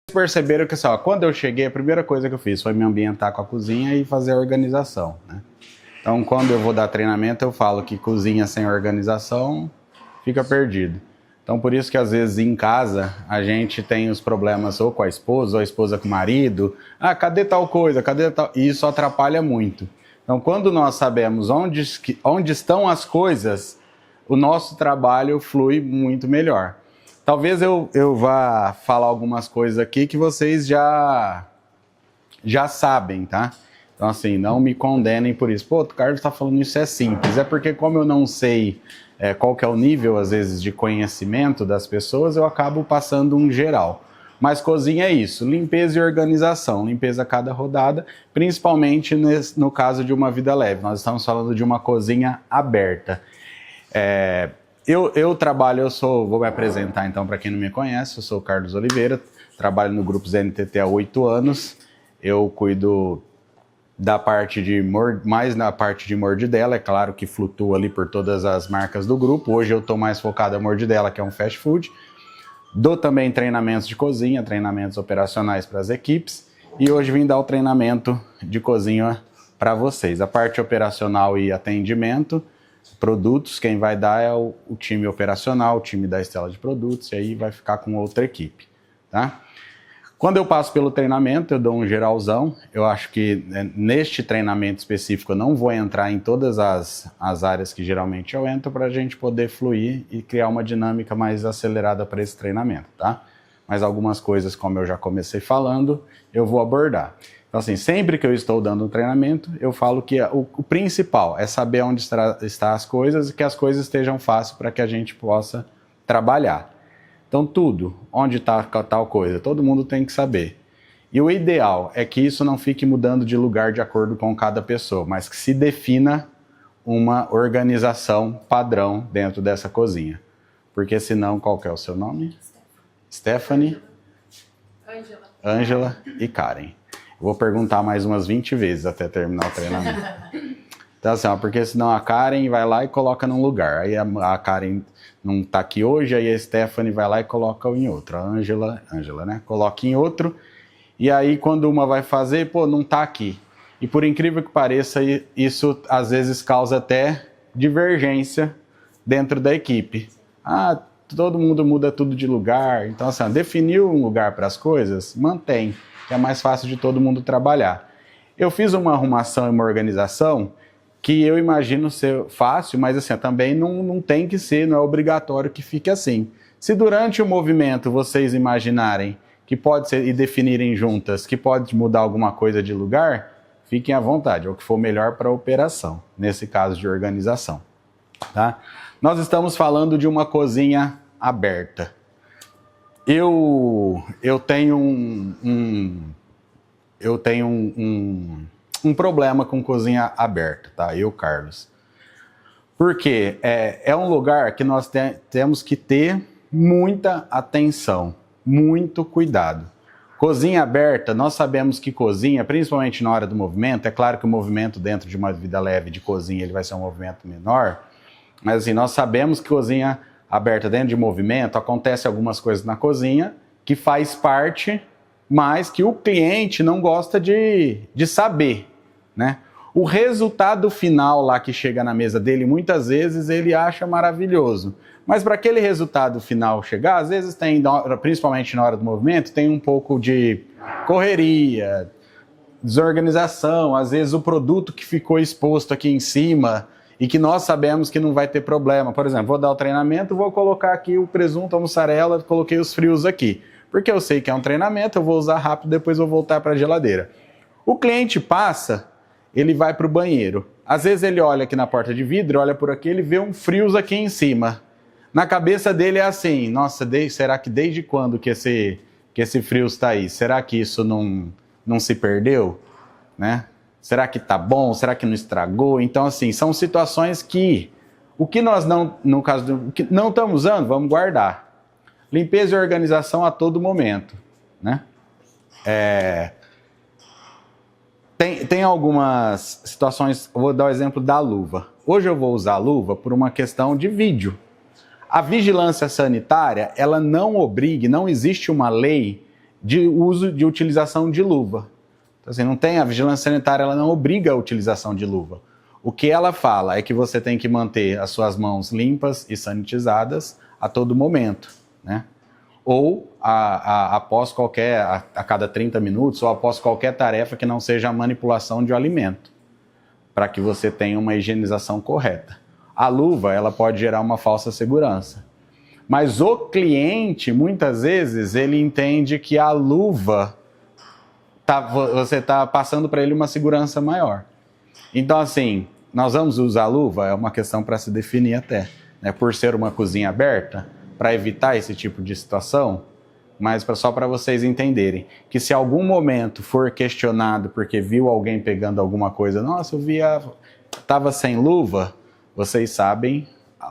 perceberam que só, quando eu cheguei, a primeira coisa que eu fiz foi me ambientar com a cozinha e fazer a organização, né? Então, quando eu vou dar treinamento, eu falo que cozinha sem organização fica perdido. Então, por isso que às vezes em casa a gente tem os problemas ou com a esposa, ou a esposa com o marido. Ah, cadê tal coisa? Cadê tal? E isso atrapalha muito. Então, quando nós sabemos onde estão as coisas, o nosso trabalho flui muito melhor. Talvez eu vá falar algumas coisas aqui que vocês já sabem, tá? Então, assim, não me condenem por isso. Pô, o Carlos está falando isso é simples. É porque como eu não sei qual que é o nível, às vezes, de conhecimento das pessoas, eu acabo passando um geral. Mas cozinha é isso, limpeza e organização. Limpeza a cada rodada, principalmente no caso de uma vida leve. Nós estamos falando de uma cozinha aberta. Eu trabalho, vou me apresentar então para quem não me conhece, eu sou o Carlos Oliveira, trabalho no Grupo ZNTT há 8 anos, eu cuido da parte mais na parte de mordidela, é claro que flutua ali por todas as marcas do grupo, hoje eu estou mais focado em mordidela, que é um fast food, dou também treinamentos de cozinha, treinamentos operacionais para as equipes, e hoje vim dar o treinamento de cozinha para vocês, a parte operacional e atendimento, produtos, quem vai dar é o time operacional, o time da Estela de Produtos, e aí vai ficar com outra equipe, tá? Quando eu passo pelo treinamento, eu dou um geralzão, eu acho que neste treinamento específico eu não vou entrar em todas as áreas que geralmente eu entro para a gente poder fluir e criar uma dinâmica mais acelerada para esse treinamento, tá? Mas algumas coisas, como eu já comecei falando, eu vou abordar. Então, assim, sempre que eu estou dando um treinamento, eu falo que o principal é saber onde estão as coisas e que as coisas estejam fáceis para que a gente possa trabalhar. Então, tudo, onde está tal coisa, todo mundo tem que saber. E o ideal é que isso não fique mudando de lugar de acordo com cada pessoa, mas que se defina uma organização padrão dentro dessa cozinha. Porque senão, qual que é o seu nome? Stephanie, Ângela e Karen. Vou perguntar mais umas 20 vezes até terminar o treinamento. Então assim, porque senão a Karen vai lá e coloca num lugar. Aí a Karen não tá aqui hoje, aí a Stephanie vai lá e coloca em outro. A Ângela, né? Coloca em outro. E aí quando uma vai fazer, pô, não tá aqui. E por incrível que pareça, isso às vezes causa até divergência dentro da equipe. Ah, todo mundo muda tudo de lugar. Então assim, definiu um lugar para as coisas, mantém. Que é mais fácil de todo mundo trabalhar. Eu fiz uma arrumação e uma organização que eu imagino ser fácil, mas assim, também não tem que ser, não é obrigatório que fique assim. Se durante o movimento vocês imaginarem que pode ser e definirem juntas que pode mudar alguma coisa de lugar, fiquem à vontade, é o que for melhor para a operação, nesse caso de organização. Tá? Nós estamos falando de uma cozinha aberta. Eu tenho um problema com cozinha aberta, tá? Eu, Carlos. Porque é um lugar que nós temos que ter muita atenção, muito cuidado. Cozinha aberta, nós sabemos que cozinha, principalmente na hora do movimento, é claro que o movimento dentro de uma vida leve de cozinha ele vai ser um movimento menor, mas assim, nós sabemos que cozinha aberta dentro de movimento, acontece algumas coisas na cozinha que faz parte, mas que o cliente não gosta de saber, né? O resultado final lá que chega na mesa dele, muitas vezes ele acha maravilhoso, mas para aquele resultado final chegar, às vezes tem, principalmente na hora do movimento, tem um pouco de correria, desorganização, às vezes o produto que ficou exposto aqui em cima e que nós sabemos que não vai ter problema. Por exemplo, vou dar o treinamento, vou colocar aqui o presunto, a mussarela, coloquei os frios aqui. Porque eu sei que é um treinamento, eu vou usar rápido, depois vou voltar para a geladeira. O cliente passa, ele vai para o banheiro. Às vezes ele olha aqui na porta de vidro, olha por aqui, ele vê um frios aqui em cima. Na cabeça dele é assim, nossa, será que desde quando que esse frios está aí? Será que isso não se perdeu? Né? Será que tá bom? Será que não estragou? Então, assim, são situações que o que nós no caso do que não estamos usando, vamos guardar. Limpeza e organização a todo momento, né? Tem algumas situações, eu vou dar o exemplo da luva. Hoje eu vou usar a luva por uma questão de vídeo. A vigilância sanitária, ela não obriga, não existe uma lei de uso, de utilização de luva. Então, assim, não tem, a vigilância sanitária ela não obriga a utilização de luva. O que ela fala é que você tem que manter as suas mãos limpas e sanitizadas a todo momento, né? Ou após a cada 30 minutos, ou após qualquer tarefa que não seja a manipulação de um alimento, para que você tenha uma higienização correta. A luva, ela pode gerar uma falsa segurança. Mas o cliente, muitas vezes, ele entende que a luva, você está passando para ele uma segurança maior. Então, assim, nós vamos usar a luva? É uma questão para se definir até, né? Por ser uma cozinha aberta, para evitar esse tipo de situação, mas só para vocês entenderem, que se algum momento for questionado porque viu alguém pegando alguma coisa, nossa, eu vi, estava sem luva, vocês sabem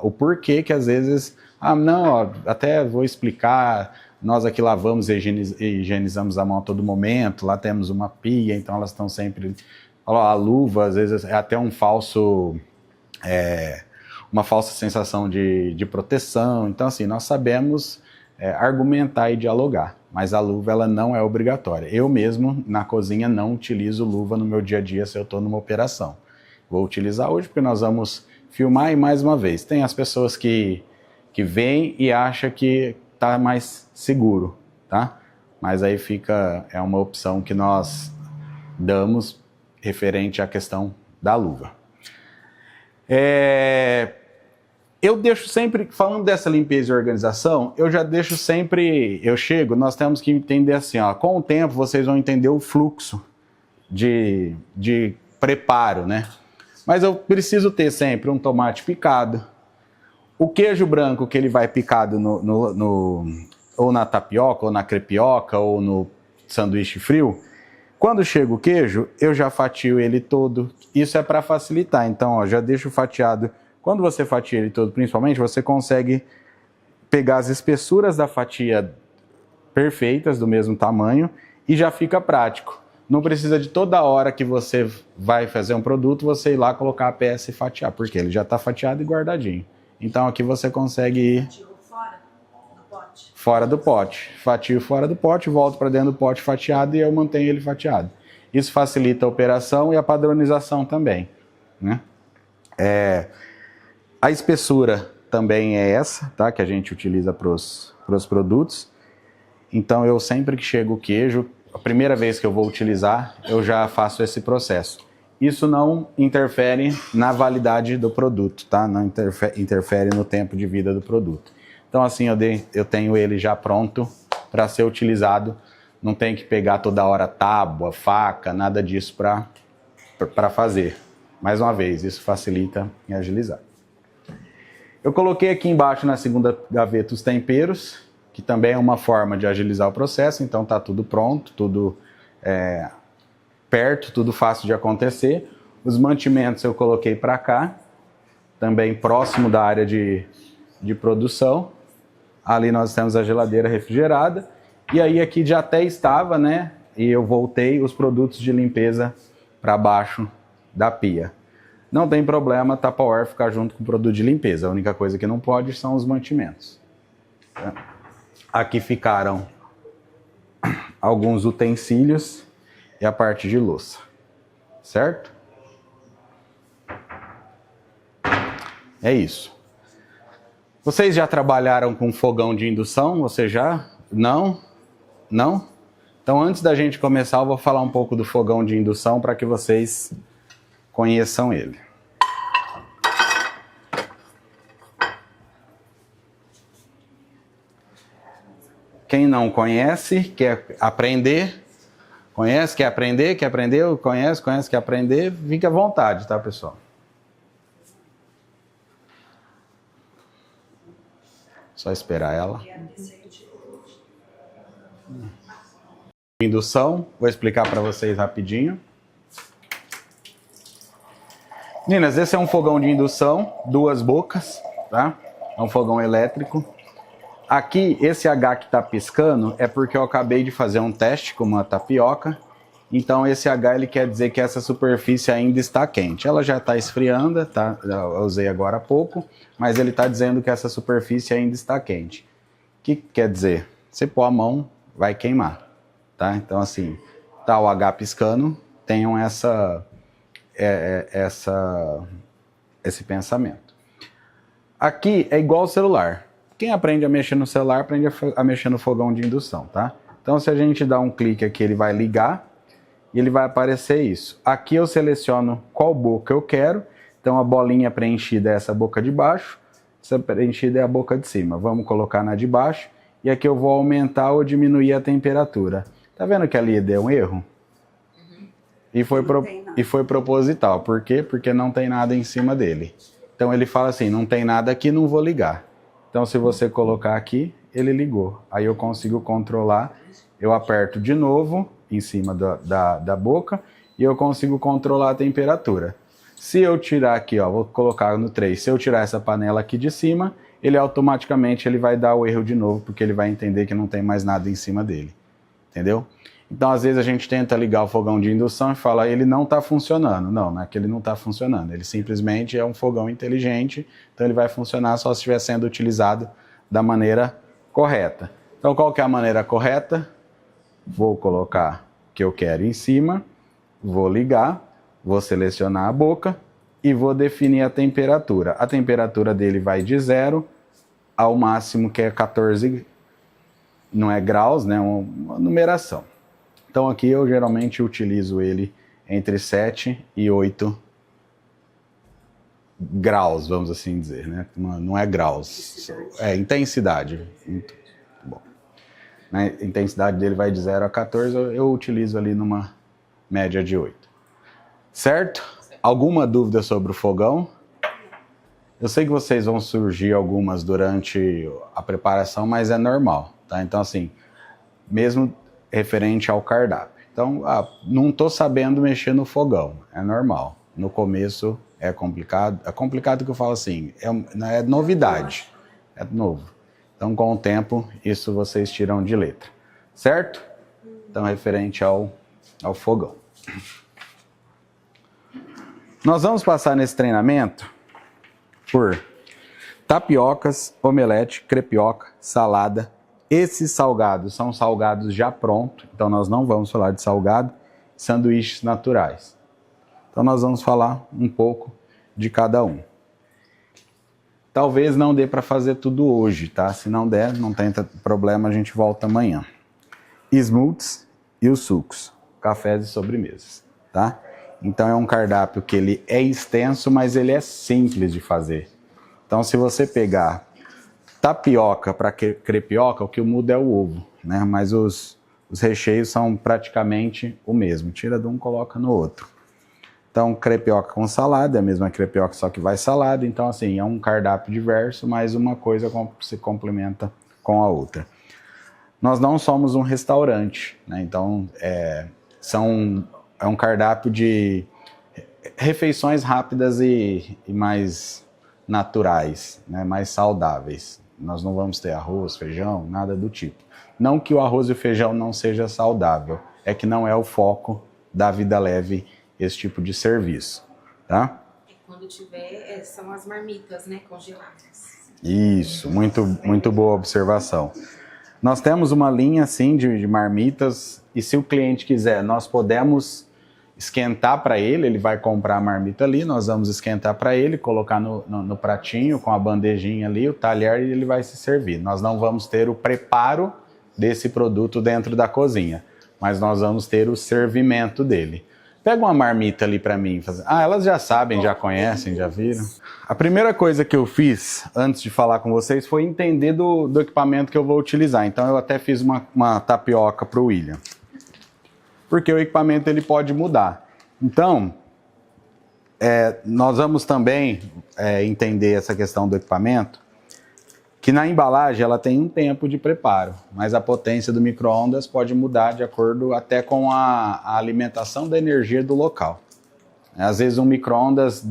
o porquê que às vezes, não, ó, até vou explicar, nós aqui lavamos e higienizamos a mão a todo momento, lá temos uma pia, então elas estão sempre... A luva, às vezes, é até um falso... uma falsa sensação de proteção. Então, assim, nós sabemos argumentar e dialogar, mas a luva ela não é obrigatória. Eu mesmo, na cozinha, não utilizo luva no meu dia a dia se eu estou numa operação. Vou utilizar hoje porque nós vamos filmar e, mais uma vez, tem as pessoas que vêm e acham que está mais seguro, tá? Mas aí é uma opção que nós damos referente à questão da luva. Eu deixo sempre, falando dessa limpeza e organização, eu já deixo sempre, nós temos que entender assim, ó, com o tempo vocês vão entender o fluxo de preparo, né? Mas eu preciso ter sempre um tomate picado, o queijo branco que ele vai picado ou na tapioca, ou na crepioca, ou no sanduíche frio. Quando chega o queijo, eu já fatio ele todo. Isso é para facilitar. Então, ó, já deixo fatiado. Quando você fatia ele todo, principalmente, você consegue pegar as espessuras da fatia perfeitas, do mesmo tamanho, e já fica prático. Não precisa de toda hora que você vai fazer um produto, você ir lá colocar a peça e fatiar, porque ele já está fatiado e guardadinho. Então, aqui você consegue ir... Fora do pote. Fatio fora do pote, volto para dentro do pote fatiado e eu mantenho ele fatiado. Isso facilita a operação e a padronização também, né? A espessura também é essa, tá? Que a gente utiliza para os produtos. Então eu sempre que chega o queijo, a primeira vez que eu vou utilizar, eu já faço esse processo. Isso não interfere na validade do produto, tá? Não interfere no tempo de vida do produto. Então assim, eu tenho ele já pronto para ser utilizado. Não tem que pegar toda hora tábua, faca, nada disso para fazer. Mais uma vez, isso facilita e agilizar. Eu coloquei aqui embaixo na segunda gaveta os temperos, que também é uma forma de agilizar o processo. Então tá tudo pronto, tudo perto, tudo fácil de acontecer. Os mantimentos eu coloquei para cá, também próximo da área de produção. Ali nós temos a geladeira refrigerada. E aí aqui já até estava, né? E eu voltei os produtos de limpeza para baixo da pia. Não tem problema Tupperware ficar junto com o produto de limpeza. A única coisa que não pode são os mantimentos. Aqui ficaram alguns utensílios e a parte de louça. Certo? É isso. Vocês já trabalharam com fogão de indução? Você já? Não? Não? Então, antes da gente começar, eu vou falar um pouco do fogão de indução para que vocês conheçam ele. Quem não conhece, quer aprender, conhece, quer aprender, conhece, quer aprender, fique à vontade, tá, pessoal? Só esperar ela. Indução, vou explicar para vocês rapidinho. Meninas, esse é um fogão de indução, 2 bocas, tá? É um fogão elétrico. Aqui, esse H que está piscando é porque eu acabei de fazer um teste com uma tapioca. Então esse H ele quer dizer que essa superfície ainda está quente. Ela já está esfriando, tá? Eu usei agora há pouco, mas ele está dizendo que essa superfície ainda está quente. O que quer dizer? Se pôr a mão, vai queimar, tá? Então assim, tá o H piscando, tenham esse pensamento. Aqui é igual ao celular. Quem aprende a mexer no celular, aprende a mexer no fogão de indução, tá? Então se a gente dá um clique aqui, ele vai ligar e ele vai aparecer isso. Aqui eu seleciono qual boca eu quero, então a bolinha preenchida é essa boca de baixo, essa preenchida é a boca de cima. Vamos colocar na de baixo e aqui eu vou aumentar ou diminuir a temperatura. Tá vendo que ali deu um erro? E foi proposital. Por quê? Porque não tem nada em cima dele. Então ele fala assim, não tem nada aqui, não vou ligar. Então se você colocar aqui, ele ligou. Aí eu consigo controlar, eu aperto de novo em cima da boca e eu consigo controlar a temperatura. Se eu tirar aqui, ó, vou colocar no 3, se eu tirar essa panela aqui de cima, ele automaticamente vai dar o erro de novo, porque ele vai entender que não tem mais nada em cima dele. Entendeu? Então, às vezes a gente tenta ligar o fogão de indução e fala, ele não está funcionando. Não é que ele não está funcionando. Ele simplesmente é um fogão inteligente, então ele vai funcionar só se estiver sendo utilizado da maneira correta. Então, qual que é a maneira correta? Vou colocar o que eu quero em cima, vou ligar, vou selecionar a boca e vou definir a temperatura. A temperatura dele vai de 0 ao máximo, que é 14, não é graus, né? Uma numeração. Então aqui eu geralmente utilizo ele entre 7 e 8 graus, vamos assim dizer, né? Não é graus, é intensidade. Muito bom. A intensidade dele vai de 0 a 14, eu utilizo ali numa média de 8. Certo? Alguma dúvida sobre o fogão? Eu sei que vocês vão surgir algumas durante a preparação, mas é normal, tá? Então assim, mesmo referente ao cardápio. Então, não estou sabendo mexer no fogão, é normal. No começo é complicado que eu falo assim, é novidade, é novo. Então, com o tempo, isso vocês tiram de letra, certo? Então, referente ao fogão. Nós vamos passar nesse treinamento por tapiocas, omelete, crepioca, salada. Esses salgados são salgados já prontos, então nós não vamos falar de salgado, sanduíches naturais. Então nós vamos falar um pouco de cada um. Talvez não dê para fazer tudo hoje, tá? Se não der, não tem problema, a gente volta amanhã. Smoothies e os sucos, cafés e sobremesas, tá? Então é um cardápio que ele é extenso, mas ele é simples de fazer. Então se você pegar tapioca para crepioca, o que muda é o ovo, né? Mas os recheios são praticamente o mesmo. Tira de um, coloca no outro. Então, crepioca com salada, é a mesma crepioca, só que vai salada. Então, assim, é um cardápio diverso, mas uma coisa se complementa com a outra. Nós não somos um restaurante, né? Então, é um cardápio de refeições rápidas e mais naturais, né? Mais saudáveis. Nós não vamos ter arroz, feijão, nada do tipo. Não que o arroz e o feijão não seja saudável, é que não é o foco da Vida Leve esse tipo de serviço, tá? Quando tiver, são as marmitas, né, congeladas. Isso, muito boa observação. Nós temos uma linha, assim, de marmitas, e se o cliente quiser, nós podemos esquentar para ele, ele vai comprar a marmita ali, nós vamos esquentar para ele, colocar no pratinho com a bandejinha ali, o talher, e ele vai se servir. Nós não vamos ter o preparo desse produto dentro da cozinha, mas nós vamos ter o servimento dele. Pega uma marmita ali para mim. Elas já sabem, já conhecem, já viram. A primeira coisa que eu fiz, antes de falar com vocês, foi entender do equipamento que eu vou utilizar. Então eu até fiz uma tapioca para o William. Porque o equipamento ele pode mudar. Então, nós vamos também entender essa questão do equipamento, que na embalagem ela tem um tempo de preparo, mas a potência do micro-ondas pode mudar de acordo até com a alimentação da energia do local. Às vezes um micro-ondas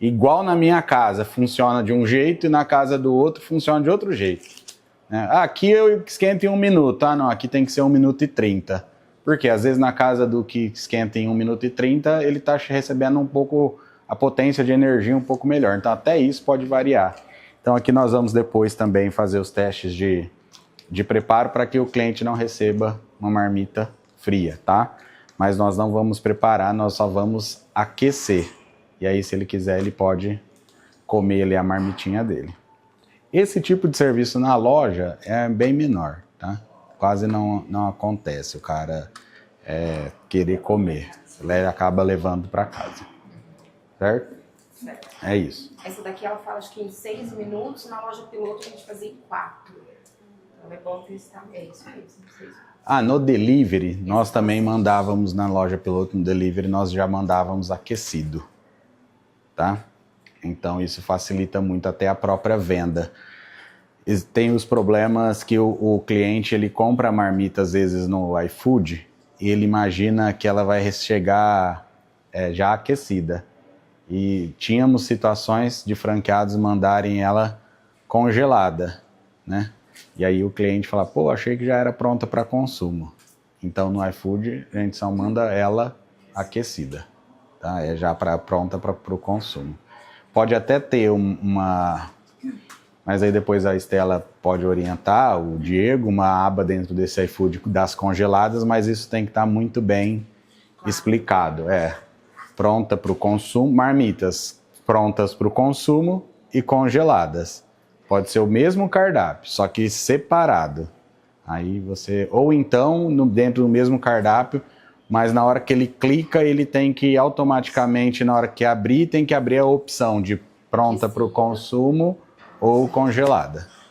igual na minha casa funciona de um jeito e na casa do outro funciona de outro jeito. Aqui eu esquento em 1 minuto, não, aqui tem que ser 1 minuto e 30. Porque às vezes na casa do que esquenta em 1 minuto e 30, ele está recebendo um pouco a potência de energia um pouco melhor. Então até isso pode variar. Então aqui nós vamos depois também fazer os testes de preparo para que o cliente não receba uma marmita fria, tá? Mas nós não vamos preparar, nós só vamos aquecer. E aí, se ele quiser, ele pode comer ali a marmitinha dele. Esse tipo de serviço na loja é bem menor, tá? Quase não acontece o cara querer comer. Ele acaba levando para casa. Certo? Certo. É isso. Essa daqui ela fala acho que em 6 minutos, na loja piloto a gente fazia em 4. Então é bom testar. É isso mesmo. 6 minutos. No delivery, nós também mandávamos na loja piloto, no delivery nós já mandávamos aquecido, tá? Então isso facilita muito até a própria venda. Tem os problemas que o cliente ele compra a marmita às vezes no iFood e ele imagina que ela vai chegar já aquecida. E tínhamos situações de franqueados mandarem ela congelada, né? E aí o cliente fala, pô, achei que já era pronta para consumo. Então no iFood a gente só manda ela aquecida, tá? É já pronta para o consumo. Pode até ter mas aí depois a Estela pode orientar, o Diego, uma aba dentro desse iFood das congeladas, mas isso tem que estar muito bem explicado. Pronta para o consumo, marmitas prontas para o consumo e congeladas. Pode ser o mesmo cardápio, só que separado. Aí você, ou então dentro do mesmo cardápio, mas na hora que ele clica, ele tem que automaticamente, na hora que abrir, tem que abrir a opção de pronta para o consumo ou congelada.